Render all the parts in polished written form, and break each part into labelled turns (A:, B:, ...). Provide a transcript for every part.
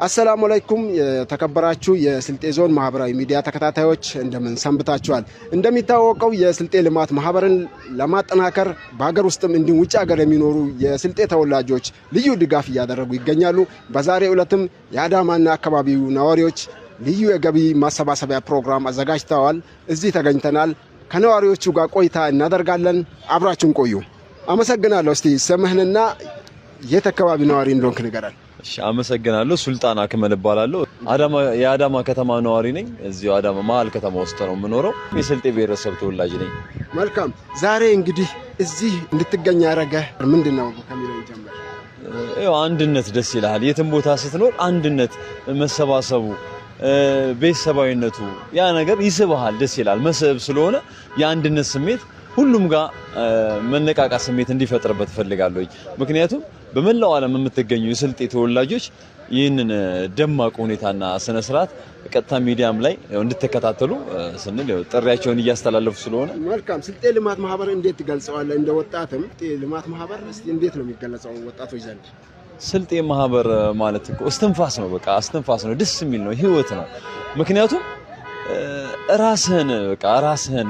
A: አሰላሙ አለይኩም የተከበራችሁ የስልጤ ዞን ማህበራዊ ሚዲያ ተከታታዮች እንደምን ሰንብታችኋል? እንደሚታወቀው የስልጤ ልማት ማህበርን ለማጠናከር በሀገር ውስጥም እንዲሁም ውጭ ሀገር የሚኖሩ የስልጤ ተወላጆች ልዩ ድጋፍ እያደረጉ ይገኛሉ። በዛሬው ዕለትም የአዳማና አካባቢው ነዋሪዎች ልዩ የገቢ ማሰባሰቢያ ፕሮግራም አዘጋጅተዋል። እዚህ ተገኝተናል። ከነዋሪዎቹ ጋር ቆይታ እናደርጋለን። አብራችሁን ቆዩ። አመሰግናለሁ። እስቲ ስምህንና የት አካባቢ ነዋሪ እንደሆንክ ንገረን።
B: እሺ አመሰግናለሁ። ሱልጣን አክመል እባላለሁ። የአዳማ ከተማ ነዋሪ ነኝ። እዚሁ አዳማ መሀል ከተማ ውስጥ ነው የምኖረው። የስልጤ ብሔረሰብ ተወላጅ ነኝ። መልካም።
A: ዛሬ እንግዲህ እዚህ እንድትገኝ ያደረገህ ምንድነው ከሚለው ጀምር።
B: አንድነት ደስ ይላል። የትም ቦታ ስትኖር አንድነት፣ መሰባሰቡ፣ ቤተሰባዊነቱ ያ ነገር ይስብሃል፣ ደስ ይላል። መስህብ ስለሆነ የአንድነት ስሜት ሁሉም ጋር መነቃቃት ስሜት እንዲፈጥርበት ፈልጋለሁ። ምክንያቱም በመላው ዓለም የምትገኙ የስልጤ ተወላጆች ይህንን ደማቅ ሁኔታና ስነ ስርዓት ቀጥታ ሚዲያም ላይ እንድትከታተሉ ስንል ጥሪያቸውን እያስተላለፉ ስለሆነ
A: መልካም። ስልጤ ልማት ማህበር እንዴት ትገልጸዋለህ? እንደ ወጣትም ስልጤ ልማት ማህበር እስቲ እንዴት ነው የሚገለጸው ወጣቶች ዘንድ?
B: ስልጤ ማህበር ማለት እኮ እስትንፋስ ነው። በቃ እስትንፋስ ነው፣ ደስ የሚል ነው፣ ህይወት ነው። ምክንያቱም ራስህን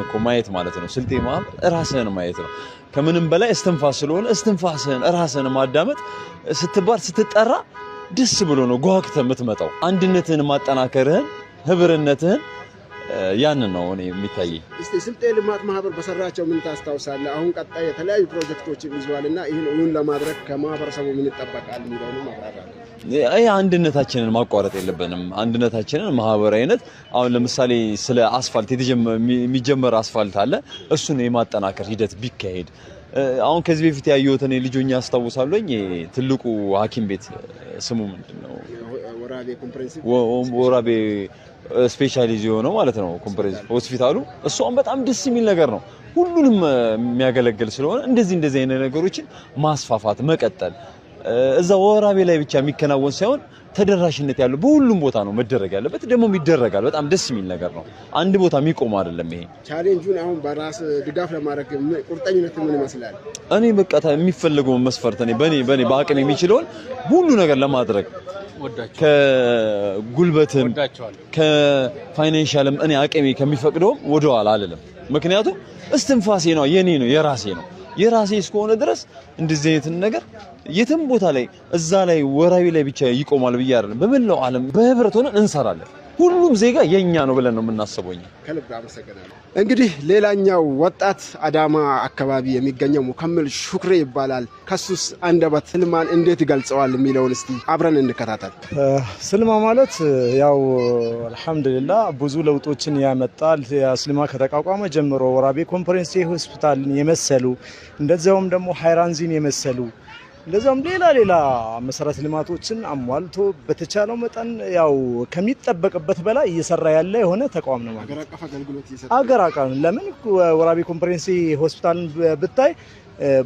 B: እኮ ማየት ማለት ነው። ስልጤ ማህበር ራስህን ማየት ነው። ከምንም በላይ እስትንፋስ ስለሆነ እስትንፋስህን ራስህን ማዳመጥ ስትባል ስትጠራ ደስ ብሎ ነው ጓግተህ የምትመጣው። አንድነትህን ማጠናከርህን፣ ህብርነትህን ያንን ነው እኔ የሚታየኝ።
A: እስቲ ስልጤ ልማት ማህበር በሰራቸው ምን ታስታውሳለህ? አሁን ቀጣይ የተለያዩ ፕሮጀክቶችን ይዟልና ይህን እውን ለማድረግ ከማህበረሰቡ ምን ይጠበቃል የሚለውን ማብራሪያ።
B: አንድነታችንን ማቋረጥ የለብንም። አንድነታችንን ማህበራዊነት አሁን ለምሳሌ ስለ አስፋልት የሚጀመር አስፋልት አለ። እሱን የማጠናከር ሂደት ቢካሄድ አሁን ከዚህ በፊት ያየሁት እኔ ልጆኛ አስታውሳለሁ። ትልቁ ሐኪም ቤት ስሙ ምንድነው? ወራቤ ስፔሻሊቲ የሆነው ማለት ነው ኮምፕሬሄንሲቭ ሆስፒታሉ። እሷም በጣም ደስ የሚል ነገር ነው። ሁሉንም የሚያገለግል ስለሆነ እንደዚህ አይነት ነገሮችን ማስፋፋት መቀጠል እዛ ወራቤ ላይ ብቻ የሚከናወን ሳይሆን ተደራሽነት ያለው በሁሉም ቦታ ነው መደረግ ያለበት። ደግሞ ይደረጋል። በጣም ደስ የሚል ነገር ነው። አንድ ቦታ የሚቆም አይደለም። ይሄ
A: ቻሌንጁን አሁን በራስ ድጋፍ ለማድረግ ቁርጠኝነት ምን ይመስላል?
B: እኔ በቃ የሚፈልገውን መስፈርት በኔ በአቅም የሚችለውን ሁሉ ነገር ለማድረግ ከጉልበትም ከፋይናንሻልም እኔ አቅሜ ከሚፈቅደውም ወደኋላ አልልም። ምክንያቱም እስትንፋሴ ነው፣ የኔ ነው፣ የራሴ እስከሆነ ድረስ እንደዚህ አይነት ነገር የትም ቦታ ላይ እዛ ላይ ወራቤ ላይ ብቻ ይቆማል ብዬ አይደለም። በመላው ዓለም በህብረት ሆነን እንሰራለን። ሁሉም ዜጋ የኛ ነው ብለን ነው የምናስበው።
A: ከልብ አመሰግናለሁ። እንግዲህ ሌላኛው ወጣት አዳማ አካባቢ የሚገኘው ሙከምል ሹክሬ ይባላል። ከሱስ አንደበት ስልማን እንዴት ይገልጸዋል የሚለውን እስቲ አብረን እንከታተል።
C: ስልማ ማለት ያው አልহামዱሊላህ ብዙ ለውጦችን ያመጣል። ስልማ ከተቋቋመ ጀምሮ ወራቤ ኮምፕሬሄንሲቭ ሆስፒታልን የመሰሉ እንደዛውም ደግሞ ሃይራንዚን የመሰሉ እንደዛም ሌላ መሰረተ ልማቶችን አሟልቶ በተቻለው መጠን ያው ከሚጠበቅበት በላይ እየሰራ ያለ የሆነ ተቋም ነው ማለት።
A: አገር አቀፍ አገልግሎት እየሰጠ
C: አገር አቀፍ ለምን ወራቤ ኮምፕሬሄንሲቭ ሆስፒታል ብታይ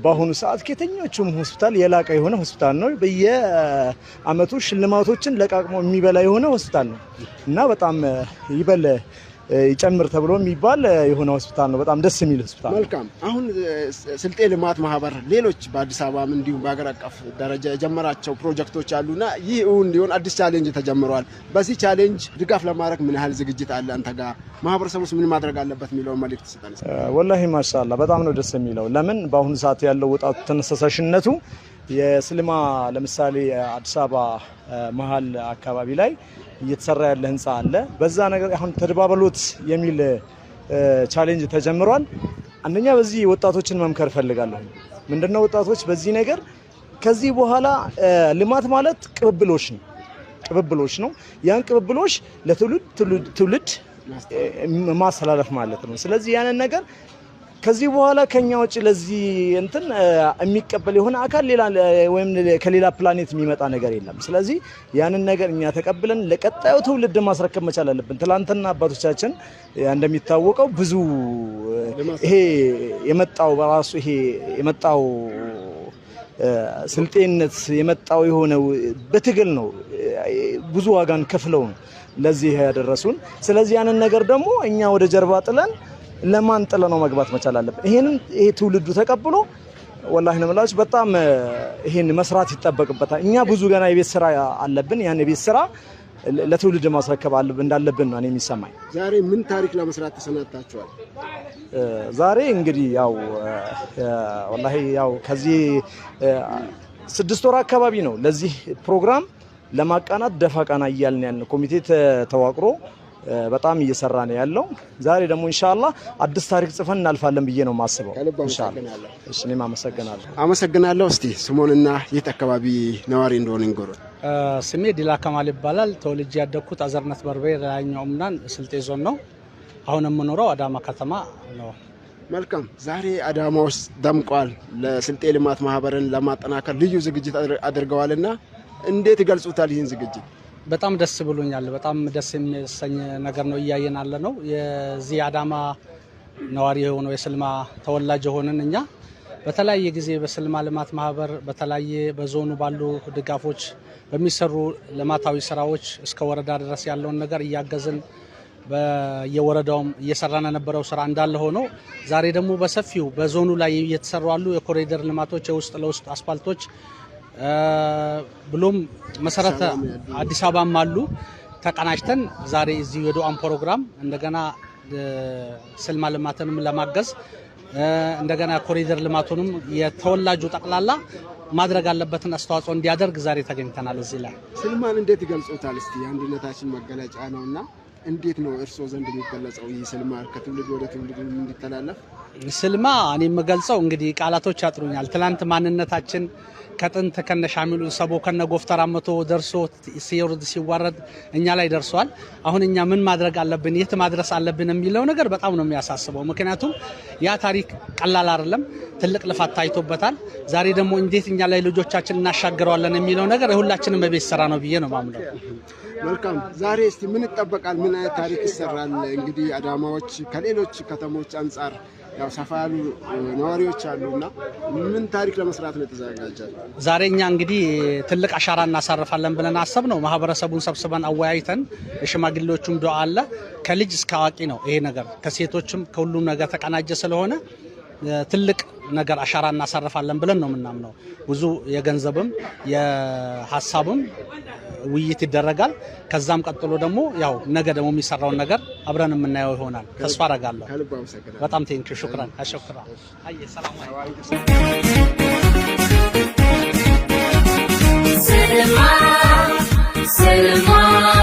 C: በአሁኑ ሰዓት ከየትኞቹም ሆስፒታል የላቀ የሆነ ሆስፒታል ነው። በየአመቱ ሽልማቶችን ለቃቅሞ የሚበላ የሆነ ሆስፒታል ነው እና በጣም ይጨምር ተብሎ የሚባል የሆነ ሆስፒታል ነው። በጣም ደስ የሚል ሆስፒታል።
A: መልካም። አሁን ስልጤ ልማት ማህበር ሌሎች በአዲስ አበባም እንዲሁም በአገር አቀፍ ደረጃ የጀመራቸው ፕሮጀክቶች አሉና ይህ እውን እንዲሆን አዲስ ቻሌንጅ ተጀምሯል። በዚህ ቻሌንጅ ድጋፍ ለማድረግ ምን ያህል ዝግጅት አለ አንተ ጋር? ማህበረሰቡስ ምን ማድረግ አለበት የሚለውን መልእክት ስጠን።
C: ወላሂ ማሻአላህ በጣም ነው ደስ የሚለው። ለምን በአሁኑ ሰዓት ያለው ወጣቱ ተነሳሳሽነቱ የስልማ ለምሳሌ አዲስ አበባ መሀል አካባቢ ላይ እየተሰራ ያለ ህንጻ አለ። በዛ ነገር አሁን ተደባበሎት የሚል ቻሌንጅ ተጀምሯል። አንደኛ በዚህ ወጣቶችን መምከር ፈልጋለሁ። ምንድነው ወጣቶች በዚህ ነገር ከዚህ በኋላ ልማት ማለት ቅብብሎሽ ነው። ያን ቅብብሎሽ ለትውልድ ማስተላለፍ ማለት ነው። ስለዚህ ያንን ነገር ከዚህ በኋላ ከኛ ወጪ ለዚህ እንትን የሚቀበል የሆነ አካል ሌላ ወይም ከሌላ ፕላኔት የሚመጣ ነገር የለም። ስለዚህ ያንን ነገር እኛ ተቀብለን ለቀጣዩ ትውልድ ማስረከብ መቻል አለብን። ትላንትና አባቶቻችን እንደሚታወቀው ብዙ ይሄ የመጣው ስልጤነት የመጣው የሆነ በትግል ነው። ብዙ ዋጋን ከፍለው ነው ለዚህ ያደረሱን። ስለዚህ ያንን ነገር ደግሞ እኛ ወደ ጀርባ ጥለን ለማን ጥለ ነው መግባት መቻል አለብን። ይሄ ትውልዱ ተቀብሎ ወላሂ ነው የምላችሁ በጣም ይሄን መስራት ይጠበቅበታል። እኛ ብዙ ገና የቤት ስራ አለብን። ያን የቤት ስራ ለትውልድ ማስረከብ እንዳለብን ነው እኔ የሚሰማኝ።
A: ዛሬ ምን ታሪክ ለመስራት ተሰናድታችኋል?
C: ዛሬ እንግዲህ ያው ወላሂ ያው ከዚህ 6 ወር አካባቢ ነው ለዚህ ፕሮግራም ለማቃናት ደፋ ቀና እያልን ያልን ኮሚቴ ተዋቅሮ በጣም እየሰራ ነው ያለው። ዛሬ ደግሞ ኢንሻአላህ አዲስ ታሪክ ጽፈን እናልፋለን ብዬ ነው የማስበው ኢንሻአላህ። እሺ እኔም
A: አመሰግናለሁ። እስቲ ስሞንና የት አካባቢ ነዋሪ እንደሆነ እንገሩ።
D: ስሜ ዲላ ከማል ይባላል። ተወልጄ ያደግኩት አዘርነት በርበሬ ላይኛው ምናን ስልጤ ዞን ነው። አሁን የምኖረው አዳማ ከተማ ነው።
A: መልካም። ዛሬ አዳማ ውስጥ ደምቋል። ለስልጤ ልማት ማህበርን ለማጠናከር ልዩ ዝግጅት አድርገዋልና እንዴት ይገልጹታል ይህን ዝግጅት?
D: በጣም ደስ ብሎኛል። በጣም ደስ የሚያሰኝ ነገር ነው እያየን ያለ ነው። የዚህ አዳማ ነዋሪ የሆነው የስልማ ተወላጅ የሆነን እኛ በተለያየ ጊዜ በስልማ ልማት ማህበር በተለያየ በዞኑ ባሉ ድጋፎች በሚሰሩ ልማታዊ ስራዎች እስከ ወረዳ ድረስ ያለውን ነገር እያገዝን በየወረዳውም እየሰራን የነበረው ስራ እንዳለ ሆኖ ዛሬ ደግሞ በሰፊው በዞኑ ላይ እየተሰሩ ያሉ የኮሪደር ልማቶች፣ የውስጥ ለውስጥ አስፋልቶች ብሎም መሰረተ አዲስ አበባም አሉ ተቀናጅተን ዛሬ እዚህ የዱዓን ፕሮግራም እንደገና ስልማ ልማትንም ለማገዝ እንደገና ኮሪደር ልማቱንም የተወላጁ ጠቅላላ ማድረግ አለበትን አስተዋጽኦ እንዲያደርግ ዛሬ ተገኝተናል። እዚህ ላይ
A: ስልማን እንዴት ይገልጹታል? እስቲ አንድነታችን መገለጫ ነውና እንዴት ነው እርሶ ዘንድ የሚገለጸው ይህ ስልማ ከትውልድ ወደ ትውልድ እንዲተላለፍ?
D: ስልማ እኔ የምገልጸው እንግዲህ ቃላቶች ያጥሩኛል። ትላንት ማንነታችን ከጥንት ከነሻሚሉ ሰቦ ከነጎፍተራ መቶ ደርሶ ሲወርድ ሲዋረድ እኛ ላይ ደርሷል። አሁን እኛ ምን ማድረግ አለብን፣ የት ማድረስ አለብን የሚለው ነገር በጣም ነው የሚያሳስበው። ምክንያቱም ያ ታሪክ ቀላል አይደለም፣ ትልቅ ልፋት ታይቶበታል። ዛሬ ደግሞ እንዴት እኛ ላይ ልጆቻችን እናሻግረዋለን የሚለው ነገር የሁላችንም በቤት ስራ ነው ብዬ ነው ማምነው።
A: መልካም። ዛሬ እስቲ ምን ይጠበቃል? ምን አይነት ታሪክ ይሰራል? እንግዲህ አዳማዎች ከሌሎች ከተሞች አንጻር ያው ሰፋ ያሉ ነዋሪዎች አሉና ምን ታሪክ ለመስራት ነው የተዘጋጀው?
D: ዛሬ እኛ እንግዲህ ትልቅ አሻራ እናሳርፋለን ብለን አሰብነው። ማህበረሰቡን ሰብስበን አወያይተን የሽማግሌዎቹም ዱዓ አለ። ከልጅ እስከ አዋቂ ነው ይሄ ነገር፣ ከሴቶችም ከሁሉም ነገር ተቀናጀ ስለሆነ ትልቅ ነገር አሻራ እናሳርፋለን ብለን ነው የምናምነው። ብዙ የገንዘብም የሀሳብም ውይይት ይደረጋል። ከዛም ቀጥሎ ደግሞ ያው ነገ ደግሞ የሚሰራውን ነገር አብረን የምናየው ይሆናል ተስፋ አደርጋለሁ። በጣም ቴንኪው ሹክራን አሸክራ አይ ሰላም
E: ሰላም ሰላም